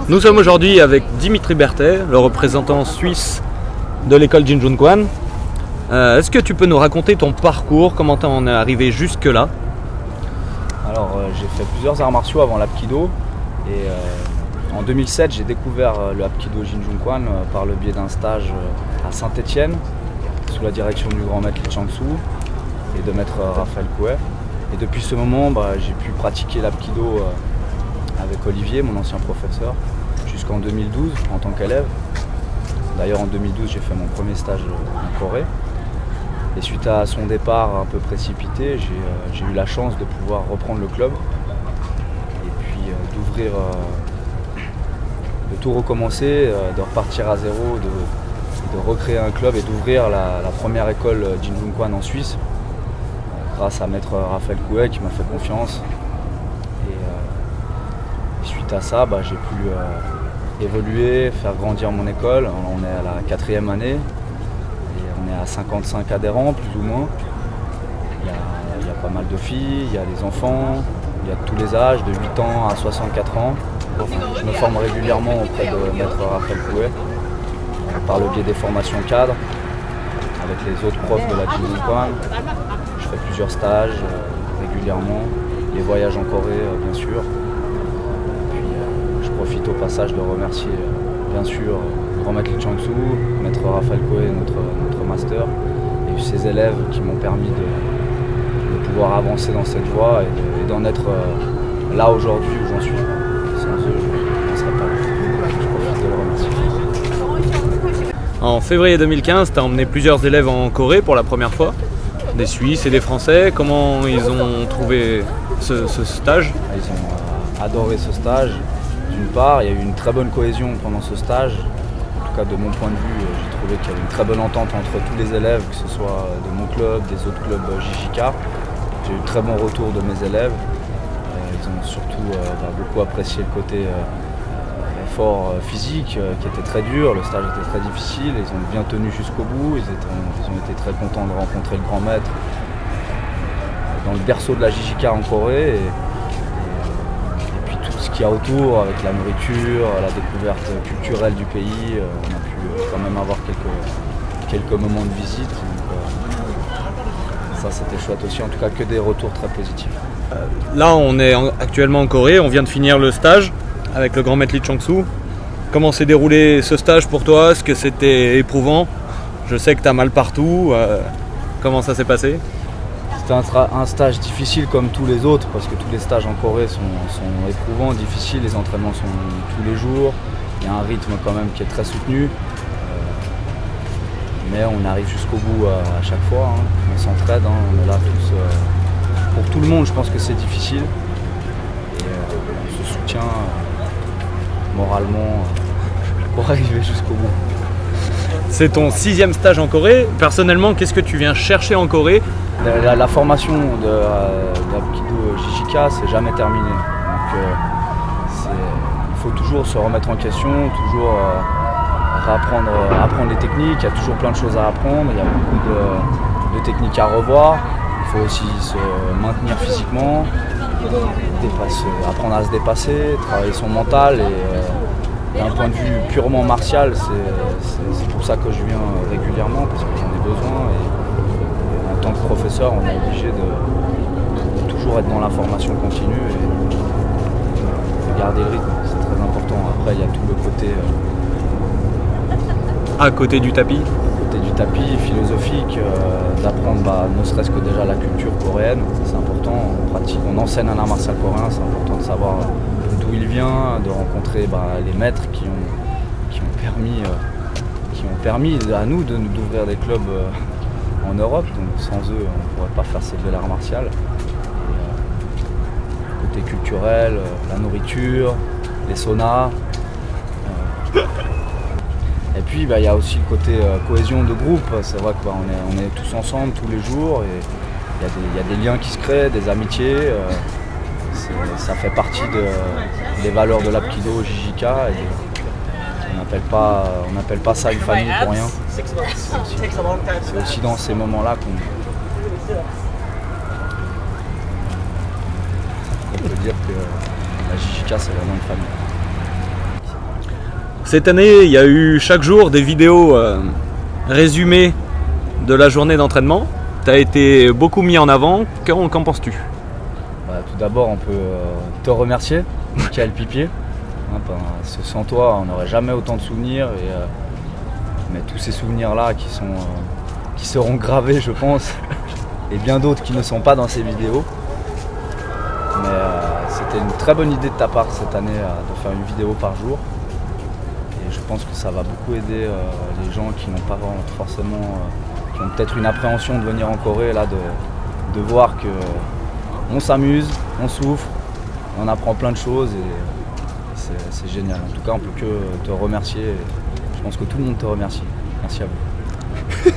Nous sommes aujourd'hui avec Dimitri Berthet, le représentant suisse de l'école Jin Jun Kwan. Est-ce que tu peux nous raconter ton parcours, comment tu en es arrivé jusque-là? Alors j'ai fait plusieurs arts martiaux avant l'Apkido et en 2007 j'ai découvert le Apkido Jin Jun Kwan par le biais d'un stage à Saint-Étienne sous la direction du grand maître Li Chang-Soo et de maître Raphaël Couet. Et depuis ce moment j'ai pu pratiquer l'Apkido avec Olivier, mon ancien professeur, jusqu'en 2012 en tant qu'élève. D'ailleurs en 2012 j'ai fait mon premier stage en Corée. Et suite à son départ un peu précipité, j'ai eu la chance de pouvoir reprendre le club et puis d'ouvrir, de tout recommencer, de repartir à zéro, de recréer un club et d'ouvrir la première école Jin Jun Kwan en Suisse, grâce à maître Raphaël Couet qui m'a fait confiance. Et suite à ça, j'ai pu évoluer, faire grandir mon école. On est à la 4e année. On est à 55 adhérents, plus ou moins. Il y a pas mal de filles, il y a des enfants, il y a de tous les âges, de 8 ans à 64 ans. Je me forme régulièrement auprès de maître Raphaël Couet, par le biais des formations cadres, avec les autres profs de la Jin Jun Kwan. Je fais plusieurs stages régulièrement, les voyages en Corée, bien sûr. Puis, je profite au passage de remercier, bien sûr, grand maître Li Chang-Soo, maître Raphaël Couet, notre master, et ces élèves qui m'ont permis de pouvoir avancer dans cette voie et d'en être là aujourd'hui où j'en suis. Sans eux, je n'en serais pas là. Je profite de le remercier. En février 2015, tu as emmené plusieurs élèves en Corée pour la première fois, des Suisses et des Français. Comment ils ont trouvé ce stage? Ils ont adoré ce stage. D'une part, il y a eu une très bonne cohésion pendant ce stage. En tout cas, de mon point de vue, j'ai trouvé qu'il y avait une très bonne entente entre tous les élèves, que ce soit de mon club, des autres clubs JJK. J'ai eu de très bons retours de mes élèves. Ils ont surtout beaucoup apprécié le côté effort physique qui était très dur. Le stage était très difficile. Ils ont bien tenu jusqu'au bout. Ils ont été très contents de rencontrer le grand maître dans le berceau de la JJK en Corée. Ce qu'il y a autour, avec la nourriture, la découverte culturelle du pays, on a pu quand même avoir quelques moments de visite. Donc, ça c'était chouette aussi, en tout cas que des retours très positifs. Là on est actuellement en Corée, on vient de finir le stage avec le grand maître Li Chang-Soo. Comment s'est déroulé ce stage pour toi? Est-ce que c'était éprouvant? Je sais que tu as mal partout. Comment ça s'est passé? C'était un stage difficile comme tous les autres parce que tous les stages en Corée sont éprouvants, difficiles, les entraînements sont tous les jours, il y a un rythme quand même qui est très soutenu, mais on arrive jusqu'au bout à chaque fois, on s'entraide, on est là tous, pour tout le monde je pense que c'est difficile et on se soutient moralement pour arriver jusqu'au bout. C'est ton 6e stage en Corée. Personnellement, qu'est-ce que tu viens chercher en Corée? La formation de l'Apkido JJK, c'est jamais terminé. Donc, il faut toujours se remettre en question, toujours apprendre les techniques. Il y a toujours plein de choses à apprendre. Il y a beaucoup de techniques à revoir. Il faut aussi se maintenir physiquement, apprendre à se dépasser, travailler son mental. D'un point de vue purement martial, c'est pour ça que je viens régulièrement, parce que j'en ai besoin. Et en tant que professeur, on est obligé de toujours être dans la formation continue et de garder le rythme. C'est très important. Après, il y a tout le côté... à côté du tapis? À côté du tapis, philosophique, d'apprendre ne serait-ce que déjà la culture coréenne. C'est important. On enseigne un art martial coréen, c'est important de savoir d'où il vient, de rencontrer les maîtres qui ont permis à nous d'ouvrir des clubs en Europe. Donc sans eux, on ne pourrait pas faire cette belle art martial. Côté culturel, la nourriture, les saunas. Et puis il y a aussi le côté cohésion de groupe. C'est vrai qu'on est tous ensemble tous les jours et il y a des liens qui se créent, des amitiés. Ça fait partie des valeurs de l'Apkido JJK et on n'appelle pas ça une famille pour rien. C'est aussi dans ces moments-là qu'on peut dire que la JJK c'est vraiment une famille. Cette année, il y a eu chaque jour des vidéos résumées de la journée d'entraînement. Tu as été beaucoup mis en avant. Qu'en penses-tu? Tout d'abord, on peut te remercier, Michael Pipier. Sans toi, on n'aurait jamais autant de souvenirs. Mais tous ces souvenirs-là qui seront gravés, je pense, et bien d'autres qui ne sont pas dans ces vidéos. Mais c'était une très bonne idée de ta part cette année de faire une vidéo par jour. Et je pense que ça va beaucoup aider les gens qui n'ont pas forcément, qui ont peut-être une appréhension de venir en Corée, là, de voir qu'on s'amuse, on souffre, on apprend plein de choses et c'est génial. En tout cas, on ne peut que te remercier. Je pense que tout le monde te remercie. Merci à vous.